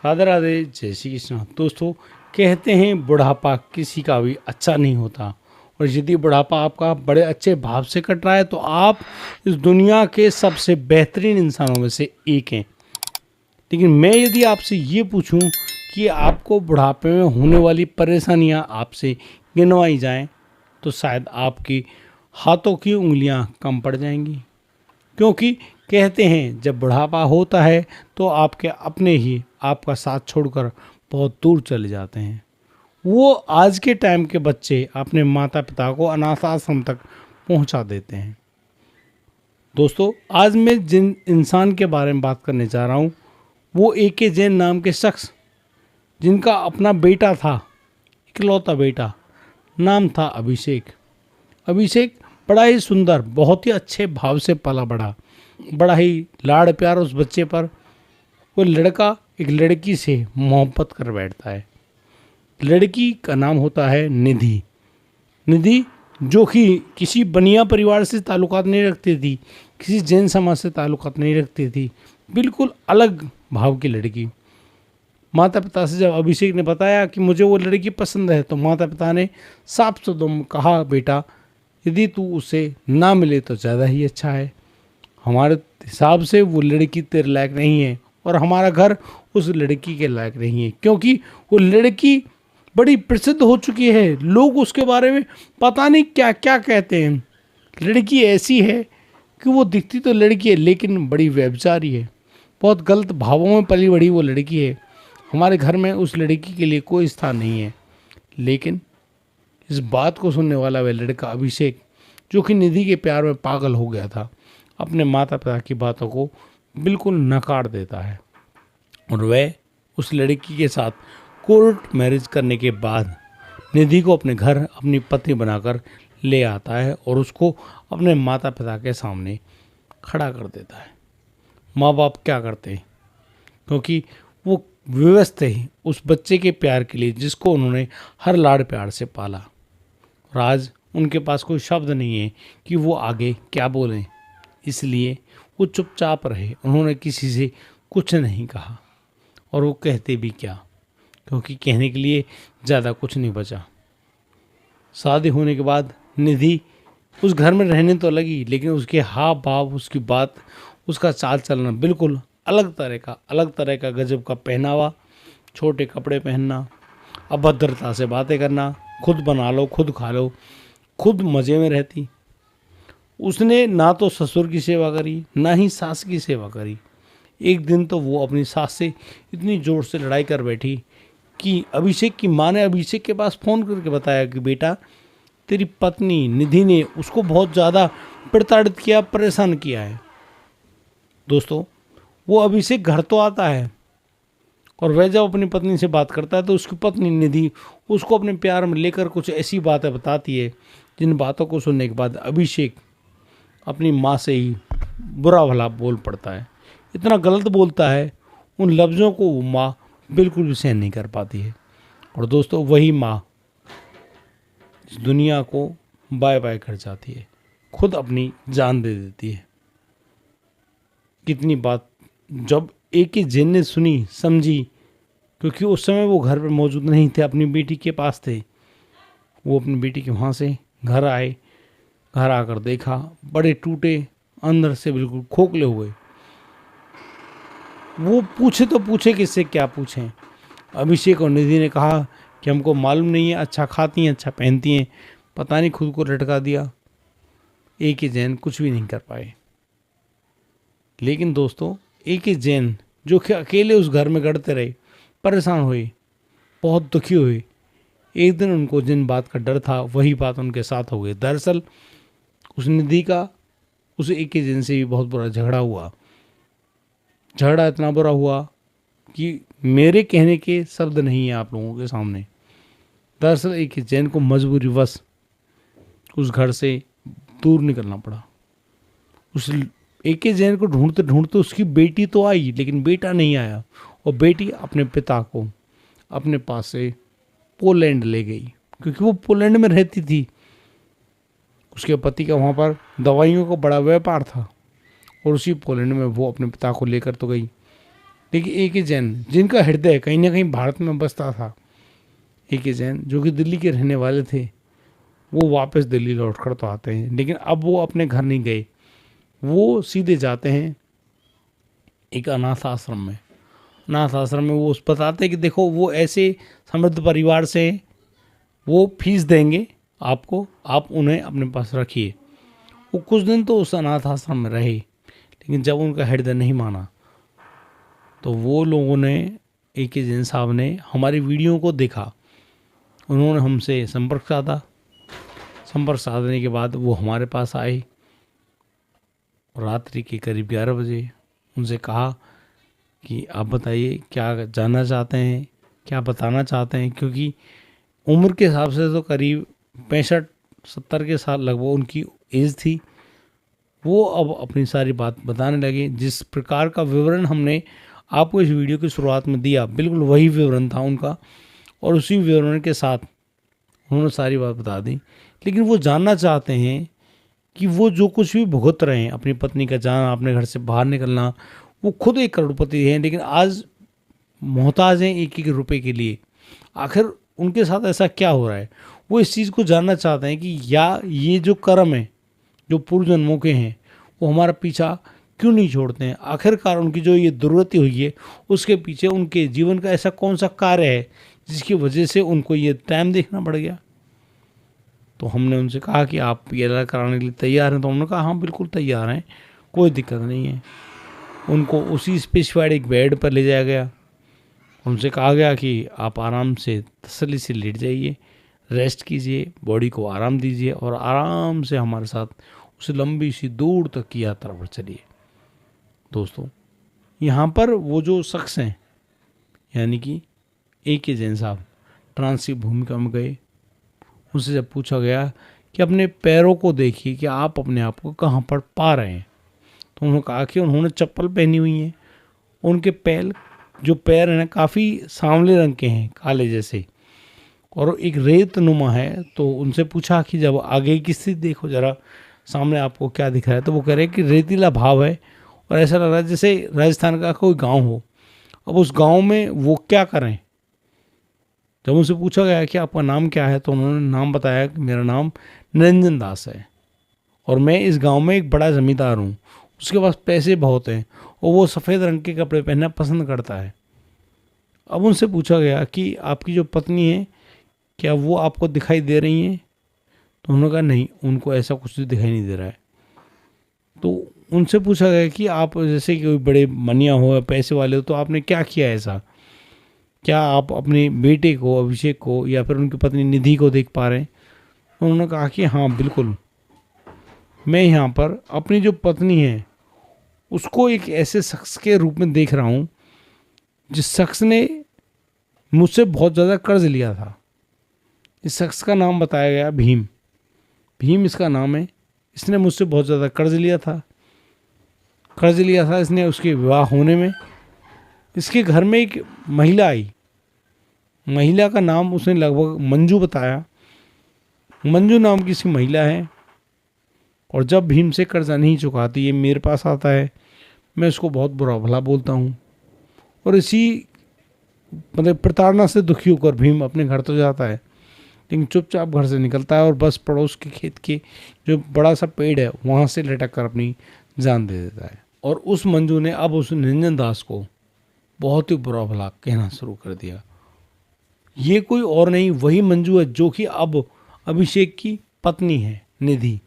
राधे राधे, जय श्री कृष्ण। दोस्तों, कहते हैं बुढ़ापा किसी का भी अच्छा नहीं होता, और यदि बुढ़ापा आपका बड़े अच्छे भाव से कट रहा है तो आप इस दुनिया के सबसे बेहतरीन इंसानों में से एक हैं। लेकिन मैं यदि आपसे ये पूछूं कि आपको बुढ़ापे में होने वाली परेशानियां आपसे गिनवाई जाएं, तो शायद आपकी हाथों की उंगलियां कम पड़ जाएंगी। क्योंकि कहते हैं जब बुढ़ापा होता है तो आपके अपने ही आपका साथ छोड़कर बहुत दूर चले जाते हैं। वो आज के टाइम के बच्चे अपने माता पिता को अनाथ आश्रम तक पहुंचा देते हैं। दोस्तों, आज मैं जिन इंसान के बारे में बात करने जा रहा हूँ वो A.K. जैन नाम के शख्स, जिनका अपना बेटा था, इकलौता बेटा, नाम था अभिषेक। अभिषेक बड़ा ही सुंदर, बहुत ही अच्छे भाव से पला बड़ा, बड़ा ही लाड़ प्यार उस बच्चे पर। वो लड़का एक लड़की से मोहब्बत कर बैठता है। लड़की का नाम होता है निधि। निधि जो कि किसी बनिया परिवार से ताल्लुकात नहीं रखती थी, किसी जैन समाज से ताल्लुकात नहीं रखती थी, बिल्कुल अलग भाव की लड़की। माता पिता से जब अभिषेक ने बताया कि मुझे वो लड़की पसंद है, तो माता पिता ने साफ शब्दों में कहा, बेटा यदि तू उसे ना मिले तो ज़्यादा ही अच्छा है। हमारे हिसाब से वो लड़की तेरे लायक नहीं है, और हमारा घर उस लड़की के लायक नहीं है, क्योंकि वो लड़की बड़ी प्रसिद्ध हो चुकी है। लोग उसके बारे में पता नहीं क्या क्या कहते हैं। लड़की ऐसी है कि वो दिखती तो लड़की है लेकिन बड़ी व्यभिचारी है। बहुत गलत भावों में पली बड़ी वो लड़की है। हमारे घर में उस लड़की के लिए कोई स्थान नहीं है। लेकिन इस बात को सुनने वाला वह लड़का अभिषेक, जो कि निधि के प्यार में पागल हो गया था, अपने माता पिता की बातों को बिल्कुल नकार देता है, और वह उस लड़की के साथ कोर्ट मैरिज करने के बाद निधि को अपने घर अपनी पत्नी बनाकर ले आता है और उसको अपने माता पिता के सामने खड़ा कर देता है। माँ बाप क्या करते हैं, क्योंकि वो विवश थे उस बच्चे के प्यार के लिए जिसको उन्होंने हर लाड़ प्यार से पाला, और आज उनके पास कोई शब्द नहीं है कि वो आगे क्या बोलें। इसलिए वो चुपचाप रहे, उन्होंने किसी से कुछ नहीं कहा, और वो कहते भी क्या, क्योंकि कहने के लिए ज़्यादा कुछ नहीं बचा। शादी होने के बाद निधि उस घर में रहने तो लगी, लेकिन उसके हाव भाव, उसकी बात, उसका चाल चलना बिल्कुल अलग तरह का गजब का पहनावा, छोटे कपड़े पहनना, अभद्रता से बातें करना, खुद बना लो, खुद खा लो, खुद मज़े में रहती। उसने ना तो ससुर की सेवा करी, ना ही सास की सेवा करी। एक दिन तो वो अपनी सास से इतनी ज़ोर से लड़ाई कर बैठी कि अभिषेक की माँ ने अभिषेक के पास फ़ोन करके बताया कि बेटा, तेरी पत्नी निधि ने उसको बहुत ज़्यादा प्रताड़ित किया, परेशान किया है। दोस्तों, वो अभिषेक घर तो आता है, और वह जब अपनी पत्नी से बात करता है तो उसकी पत्नी निधि उसको अपने प्यार में लेकर कुछ ऐसी बातें बताती है जिन बातों को सुनने के बाद अभिषेक अपनी माँ से ही बुरा भला बोल पड़ता है। इतना गलत बोलता है, उन लफ्ज़ों को वो माँ बिल्कुल भी सहन नहीं कर पाती है। और दोस्तों, वही माँ इस दुनिया को बाय बाय कर जाती है, खुद अपनी जान दे देती है। कितनी बात जब A.K. जैन ने सुनी, समझी, क्योंकि उस समय वो घर पर मौजूद नहीं थे, अपनी बेटी के पास थे। वो अपनी बेटी के वहाँ से घर आए, घर आकर देखा, बड़े टूटे, अंदर से बिल्कुल खोखले हुए। वो पूछे तो पूछे किससे, क्या पूछें। अभिषेक और निधि ने कहा कि हमको मालूम नहीं है, अच्छा खाती हैं, अच्छा पहनती हैं, पता नहीं खुद को लटका दिया। A.K. जैन कुछ भी नहीं कर पाए। लेकिन दोस्तों, A.K. जैन जो कि अकेले उस घर में गढ़ते रहे, परेशान हुए, बहुत दुखी हुए। एक दिन उनको जिन बात का डर था वही बात उनके साथ हो गई। दरअसल उस निधि का उस A.K. जैन से भी बहुत बुरा झगड़ा हुआ। झगड़ा इतना बुरा हुआ कि मेरे कहने के शब्द नहीं है आप लोगों के सामने। दरअसल A.K. जैन को मजबूरीवश उस घर से दूर निकलना पड़ा। उस A.K. जैन को ढूंढते ढूंढते उसकी बेटी तो आई, लेकिन बेटा नहीं आया, और बेटी अपने पिता को अपने पास से पोलैंड ले गई, क्योंकि वो पोलैंड में रहती थी। उसके पति का वहाँ पर दवाइयों का बड़ा व्यापार था, और उसी पोलैंड में वो अपने पिता को लेकर तो गई। लेकिन ए के जैन जिनका हृदय कहीं ना कहीं भारत में बसता था, ए के जैन जो कि दिल्ली के रहने वाले थे, वो वापस दिल्ली लौट कर तो आते हैं, लेकिन अब वो अपने घर नहीं गए, वो सीधे जाते हैं एक अनाथ आश्रम में। अनाथ आश्रम में वो बताते हैं कि देखो वो ऐसे समृद्ध परिवार से हैं, वो फीस देंगे आपको, आप उन्हें अपने पास रखिए। वो कुछ दिन तो उस अनाथ आश्रम में रहे, लेकिन जब उनका हृदय नहीं माना तो वो लोगों ने, ए के जैन साहब ने हमारी वीडियो को देखा, उन्होंने हमसे संपर्क साधा। संपर्क साधने के बाद वो हमारे पास आए, रात्रि के करीब 11 बजे। उनसे कहा कि आप बताइए क्या जानना चाहते हैं, क्या बताना चाहते हैं, क्योंकि उम्र के हिसाब से तो करीब 65-70 के साल लगभग उनकी एज थी। वो अब अपनी सारी बात बताने लगे। जिस प्रकार का विवरण हमने आपको इस वीडियो की शुरुआत में दिया, बिल्कुल वही विवरण था उनका, और उसी विवरण के साथ उन्होंने सारी बात बता दी। लेकिन वो जानना चाहते हैं कि वो जो कुछ भी भुगत रहे हैं, अपनी पत्नी का जाना, अपने घर से बाहर निकलना, वो खुद एक करोड़पति हैं लेकिन आज मोहताज हैं एक एक रुपए के लिए। आखिर उनके साथ ऐसा क्या हो रहा है, वो इस चीज़ को जानना चाहते हैं कि या ये जो कर्म है, जो पूर्व जन्मों के हैं, वो हमारा पीछा क्यों नहीं छोड़ते हैं। आखिरकार उनकी जो ये दुर्गति हुई है, उसके पीछे उनके जीवन का ऐसा कौन सा कार्य है जिसकी वजह से उनको ये टाइम देखना पड़ गया। तो हमने उनसे कहा कि आप ये इलाज कराने के लिए तैयार हैं, तो उन्होंने कहा हाँ बिल्कुल तैयार हैं, कोई दिक्कत नहीं है। उनको उसी स्पेसिफाइड एक बेड पर ले जाया गया। उनसे कहा गया कि आप आराम से तसल्ली से लेट जाइए, रेस्ट कीजिए, बॉडी को आराम दीजिए और आराम से हमारे साथ उस लंबी सी दूर तक की यात्रा पर चलिए। दोस्तों, यहाँ पर वो जो शख्स हैं, यानी कि ए के जैन साहब, ट्रांस की भूमिका में गए। उनसे जब पूछा गया कि अपने पैरों को देखिए कि आप अपने आप को कहाँ पर पा रहे हैं, तो उन्होंने कहा कि उन्होंने चप्पल पहनी हुई है, उनके पैर हैं काफ़ी सांवले रंग के हैं, काले जैसे, और एक रेत नुमा है। तो उनसे पूछा कि जब आगे की स्थिति देखो जरा, सामने आपको क्या दिख रहा है, तो वो कह रहे हैं कि रेतीला भाव है और ऐसा लग रहा है जैसे राजस्थान का कोई गांव हो। अब उस गांव में वो क्या करें। जब उनसे पूछा गया कि आपका नाम क्या है, तो उन्होंने नाम बताया कि मेरा नाम निरंजन दास है और मैं इस गांव में एक बड़ा ज़मींदार हूँ, उसके पास पैसे बहुत हैं और वो सफ़ेद रंग के कपड़े पहनना पसंद करता है। अब उनसे पूछा गया कि आपकी जो पत्नी है, क्या वो आपको दिखाई दे रही हैं, तो उन्होंने कहा नहीं, उनको ऐसा कुछ दिखाई नहीं दे रहा है। तो उनसे पूछा गया कि आप जैसे कि कोई बड़े मनिया हो या पैसे वाले हो, तो आपने क्या किया ऐसा, क्या आप अपने बेटे को, अभिषेक को, या फिर उनकी पत्नी निधि को देख पा रहे हैं। उन्होंने कहा कि हाँ बिल्कुल, मैं यहाँ पर अपनी जो पत्नी है उसको एक ऐसे शख्स के रूप में देख रहा हूँ जिस शख्स ने मुझसे बहुत ज़्यादा कर्ज लिया था। इस शख्स का नाम बताया गया भीम। भीम इसका नाम है। इसने मुझसे बहुत ज़्यादा कर्ज लिया था इसने उसके विवाह होने में। इसके घर में एक महिला आई, महिला का नाम उसने लगभग मंजू बताया। मंजू नाम की सी महिला है और जब भीम से कर्जा नहीं चुकाती ये मेरे पास आता है, मैं उसको बहुत बुरा भला बोलता हूँ और इसी मतलब प्रताड़ना से दुखी होकर भीम अपने घर तो जाता है, लेकिन चुपचाप घर से निकलता है और बस पड़ोस के खेत के जो बड़ा सा पेड़ है वहाँ से लटक कर अपनी जान दे देता है। और उस मंजू ने अब उस निरंजन दास को बहुत ही बुरा भला कहना शुरू कर दिया। ये कोई और नहीं, वही मंजू है जो कि अब अभिषेक की पत्नी है निधि,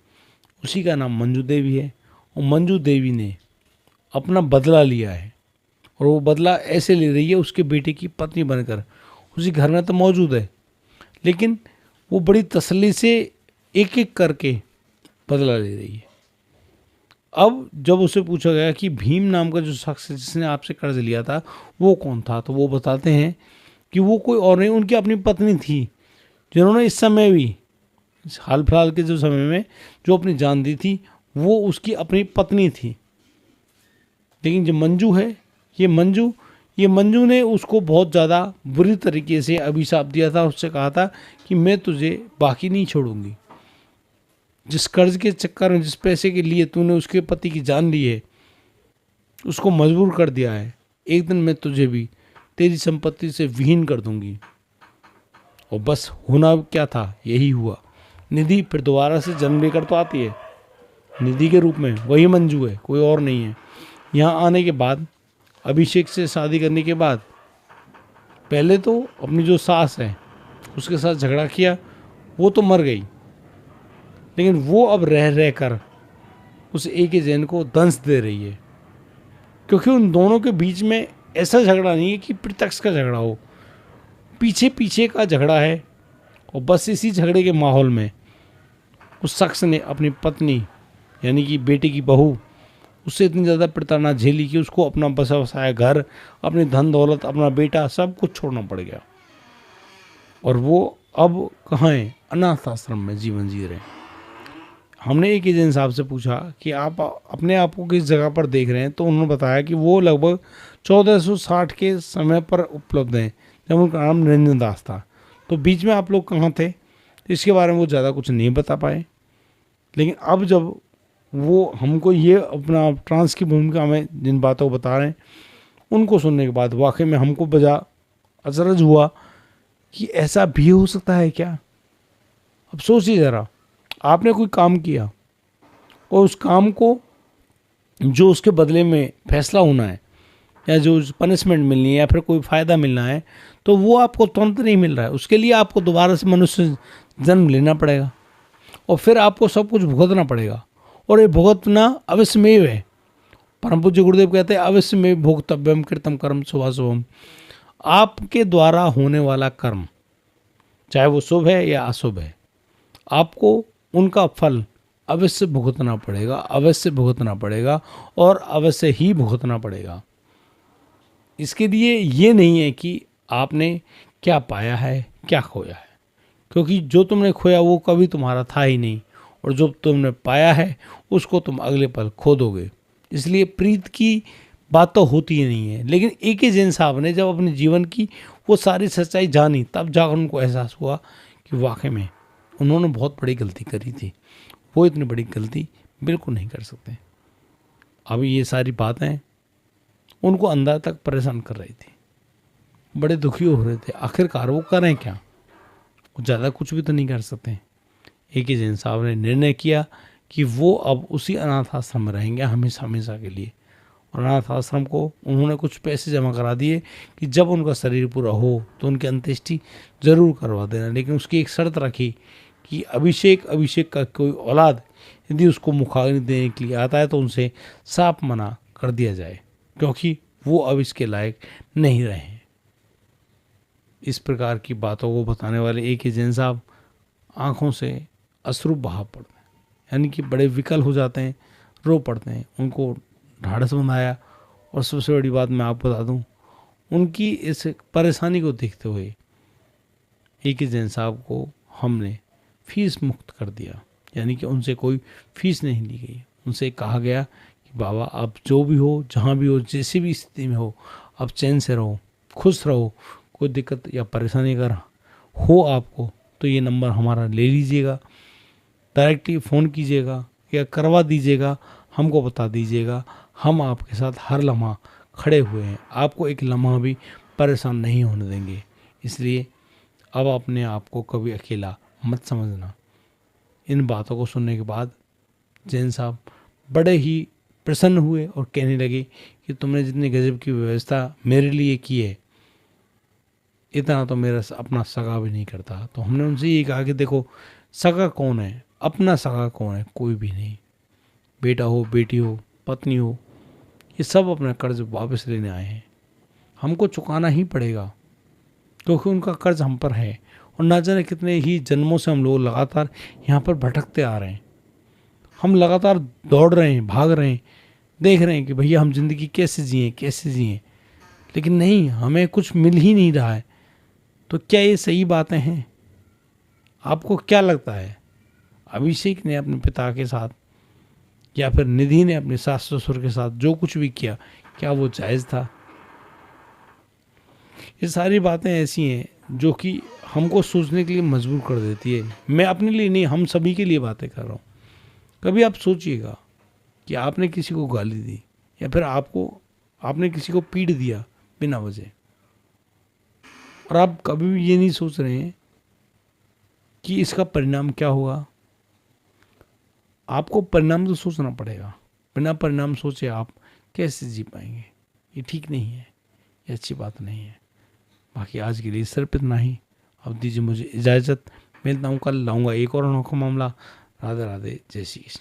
उसी का नाम मंजू देवी है। और मंजू देवी ने अपना बदला लिया है और वो बदला ऐसे ले रही है उसके बेटे की पत्नी बनकर। उसी घर में तो मौजूद है, लेकिन वो बड़ी तसल्ली से एक एक करके बदला ले रही है। अब जब उसे पूछा गया कि भीम नाम का जो शख्स है जिसने आपसे कर्ज लिया था वो कौन था, तो वो बताते हैं कि वो कोई और नहीं, उनकी अपनी पत्नी थी जिन्होंने इस समय भी, इस हाल फिलहाल के जो समय में जो अपनी जान दी थी, वो उसकी अपनी पत्नी थी। लेकिन जो मंजू है, ये मंजू ने उसको बहुत ज़्यादा बुरी तरीके से अभिशाप दिया था। उससे कहा था कि मैं तुझे बाकी नहीं छोड़ूंगी। जिस कर्ज के चक्कर में, जिस पैसे के लिए तूने उसके पति की जान ली है, उसको मजबूर कर दिया है, एक दिन मैं तुझे भी तेरी संपत्ति से विहीन कर दूंगी। और बस होना क्या था, यही हुआ। निधि फिर दोबारा से जन्म लेकर तो आती है, निधि के रूप में। वही मंजू है, कोई और नहीं है। यहाँ आने के बाद, अभिषेक से शादी करने के बाद, पहले तो अपनी जो सास है उसके साथ झगड़ा किया, वो तो मर गई, लेकिन वो अब रह रह कर उस ए.के. जैन को दंश दे रही है, क्योंकि उन दोनों के बीच में ऐसा झगड़ा नहीं है कि प्रत्यक्ष का झगड़ा हो, पीछे पीछे का झगड़ा है। और बस इसी झगड़े के माहौल में उस शख्स ने अपनी पत्नी यानी कि बेटे की बहू, उससे इतनी ज़्यादा प्रताड़ना झेली कि उसको अपना बसा बसाया घर, अपनी धन दौलत, अपना बेटा, सब कुछ छोड़ना पड़ गया। और वो अब कहाँ है, अनाथ आश्रम में जीवन जी रहे हैं। हमने एक एजेंट साहब से पूछा कि आप अपने आप को किस जगह पर देख रहे हैं, तो उन्होंने बताया कि वो लगभग 1460 के समय पर उपलब्ध हैं, जब उनका नाम निरंजन दास था। तो बीच में आप लोग कहाँ थे, तो इसके बारे में वो ज़्यादा कुछ नहीं बता पाए। लेकिन अब जब वो हमको ये अपना ट्रांस की भूमिका में जिन बातों को बता रहे हैं, उनको सुनने के बाद वाकई में हमको बजा अचरज हुआ कि ऐसा भी हो सकता है क्या। अब सोचिए ज़रा, आपने कोई काम किया और उस काम को जो उसके बदले में फैसला होना है या जो पनिशमेंट मिलनी है या फिर कोई फ़ायदा मिलना है, तो वो आपको तुरंत नहीं मिल रहा है। उसके लिए आपको दोबारा से मनुष्य जन्म लेना पड़ेगा और फिर आपको सब कुछ भुगतना पड़ेगा, और ये भुगतना अवश्यमेव है। परम पूज्य गुरुदेव कहते हैं, अवश्यमेव भोक्तव्यम कृतम कर्म शुभाशुभम। आपके द्वारा होने वाला कर्म, चाहे वो शुभ है या अशुभ है, आपको उनका फल अवश्य भुगतना पड़ेगा, अवश्य भुगतना पड़ेगा और अवश्य ही भुगतना पड़ेगा। इसके लिए ये नहीं है कि आपने क्या पाया है क्या खोया है, क्योंकि जो तुमने खोया वो कभी तुम्हारा था ही नहीं, और जो तुमने पाया है उसको तुम अगले पल खो दोगे। इसलिए प्रीत की बात तो होती ही नहीं है। लेकिन ए.के. जैन साहब ने जब अपने जीवन की वो सारी सच्चाई जानी, तब जाकर उनको एहसास हुआ कि वाकई में उन्होंने बहुत बड़ी गलती करी थी। वो इतनी बड़ी गलती बिल्कुल नहीं कर सकते। अब ये सारी बातें उनको अंदर तक परेशान कर रही थी, बड़े दुखी हो रहे थे। आखिरकार वो करें क्या, वो ज़्यादा कुछ भी तो नहीं कर सकते। ए.के. जैन साहब ने निर्णय किया कि वो अब उसी अनाथ आश्रम में रहेंगे हमेशा हमेशा के लिए। और अनाथ आश्रम को उन्होंने कुछ पैसे जमा करा दिए कि जब उनका शरीर पूरा हो तो उनकी अंत्येष्टि जरूर करवा देना, लेकिन उसकी एक शर्त रखी कि अभिषेक का कोई औलाद यदि उसको मुखाग्नि देने के लिए आता है तो उनसे साफ मना कर दिया जाए, क्योंकि वो अब इसके लायक नहीं रहे। इस प्रकार की बातों को बताने वाले ए.के. जैन साहब आँखों से अश्रु बहा पड़ते हैं, यानी कि बड़े विकल हो जाते हैं, रो पड़ते हैं। उनको ढाढ़स बंधाया। और सबसे बड़ी बात मैं आपको बता दूं, उनकी इस परेशानी को देखते हुए ए.के. जैन साहब को हमने फीस मुक्त कर दिया, यानी कि उनसे कोई फीस नहीं ली गई। उनसे कहा गया कि बाबा आप जो भी हो, जहाँ भी हो, जैसी भी स्थिति में हो, आप चैन से रहो, खुश रहो। कोई दिक्कत या परेशानी अगर हो आपको तो ये नंबर हमारा ले लीजिएगा, डायरेक्टली फ़ोन कीजिएगा या करवा दीजिएगा, हमको बता दीजिएगा। हम आपके साथ हर लम्हा खड़े हुए हैं, आपको एक लम्हा भी परेशान नहीं होने देंगे। इसलिए अब अपने आप को कभी अकेला मत समझना। इन बातों को सुनने के बाद जैन साहब बड़े ही प्रसन्न हुए और कहने लगे कि तुमने जितनी गजब की व्यवस्था मेरे लिए की है, इतना तो मेरा अपना सगा भी नहीं करता। तो हमने उनसे ये कहा कि देखो, सगा कौन है, अपना सगा कौन है, कोई भी नहीं। बेटा हो, बेटी हो, पत्नी हो, ये सब अपना कर्ज वापस लेने आए हैं। हमको चुकाना ही पड़ेगा, क्योंकि उनका कर्ज हम पर है। और ना जाने कितने ही जन्मों से हम लोग लगातार यहाँ पर भटकते आ रहे हैं। हम लगातार दौड़ रहे हैं, भाग रहे हैं, देख रहे हैं कि भैया हम जिंदगी कैसे जिएं, लेकिन नहीं, हमें कुछ मिल ही नहीं रहा है। तो क्या ये सही बातें हैं? आपको क्या लगता है, अभिषेक ने अपने पिता के साथ या फिर निधि ने अपने सास ससुर के साथ जो कुछ भी किया, क्या वो जायज़ था? ये सारी बातें ऐसी हैं जो कि हमको सोचने के लिए मजबूर कर देती है। मैं अपने लिए नहीं, हम सभी के लिए बातें कर रहा हूँ। कभी आप सोचिएगा कि आपने किसी को गाली दी या फिर आपको आपने किसी को पीट दिया बिना वजह, और आप कभी भी ये नहीं सोच रहे हैं कि इसका परिणाम क्या होगा। आपको परिणाम तो सोचना पड़ेगा, बिना परिणाम सोचे आप कैसे जी पाएंगे। ये ठीक नहीं है, ये अच्छी बात नहीं है। बाकी आज के लिए सिर्फ इतना ही। अब दीजिए मुझे इजाज़त, मिलता हूँ कल, लाऊंगा एक और अनोखा मामला। राधे राधे, जय श्री कृष्ण।